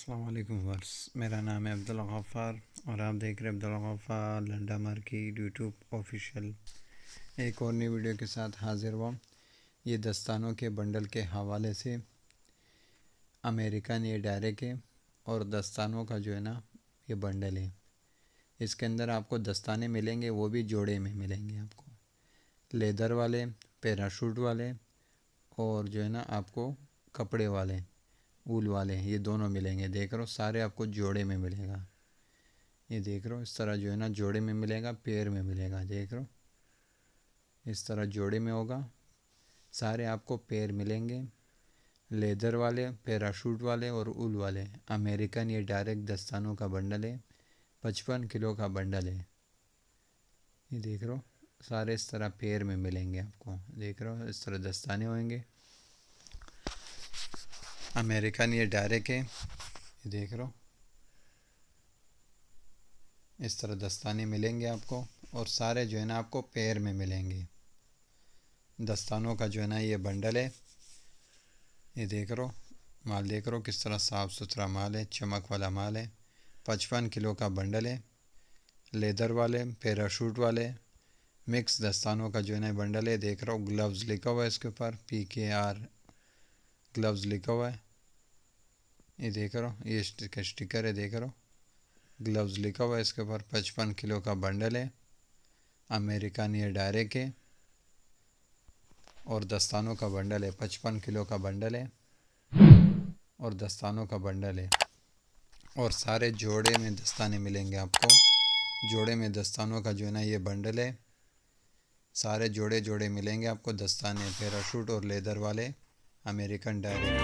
अस्सलाम वालेकुम वर्स, मेरा नाम है अब्दुल गफ़ार और आप देख रहे हैं Abdul Gaffar Landa market YouTube official. एक और नई वीडियो के साथ हाज़िर हुआ। ये दस्तानों के बंडल के हवाले से अमेरिकन ये डायरेक्ट है और दस्तानों का जो है ना ये बंडल है। इसके अंदर आपको दस्ताने मिलेंगे, वो भी जोड़े में मिलेंगे आपको, लेदर वाले, पैराशूट वाले और जो है ना आपको कपड़े वाले, ऊल वाले, ये दोनों मिलेंगे। देख रहे हो सारे आपको जोड़े में मिलेगा। ये देख रहे हो इस तरह जो है ना जोड़े में मिलेगा, पेयर में मिलेगा। देख रहे हो इस तरह जोड़े में होगा, सारे आपको पेयर मिलेंगे, लेदर वाले, पैराशूट वाले और ऊल वाले। अमेरिकन ये डायरेक्ट दस्तानों का बंडल है, 55 किलो का बंडल है। ये देख रहे हो सारे इस तरह पेयर में मिलेंगे आपको। देख रहे हो इस तरह दस्ताने होंगे। अमेरिकन ये डायरेक्ट है, ये देख रहे हो इस तरह दस्ताने मिलेंगे आपको और सारे जो है ना आपको पेयर में मिलेंगे। दस्तानों का जो है ना ये बंडल है। ये देख रहे हो माल, देख रहे हो किस तरह साफ़ सुथरा माल है, चमक वाला माल है। 55 किलो का बंडल है, लेदर वाले, पैराशूट वाले, मिक्स दस्तानों का जो है ना बंडल है। देख रहे हो ग्लव्स लिखा हुआ है इसके ऊपर, PKR ग्लव्स लिखा हुआ है। ये देख रहे हो ये स्टिकर है, देख रहे हो ग्लव्स लिखा हुआ है इसके ऊपर। 55 किलो का बंडल है, अमेरिकन ये डायरेक्ट है और दस्तानों का बंडल है। 55 किलो का बंडल है और दस्तानों का बंडल है और सारे जोड़े में दस्ताने मिलेंगे आपको। जोड़े में दस्तानों का जो है ना ये बंडल है, सारे जोड़े जोड़े मिलेंगे आपको दस्ताने, पैराशूट और लेदर वाले, अमेरिकन डायरेक्ट।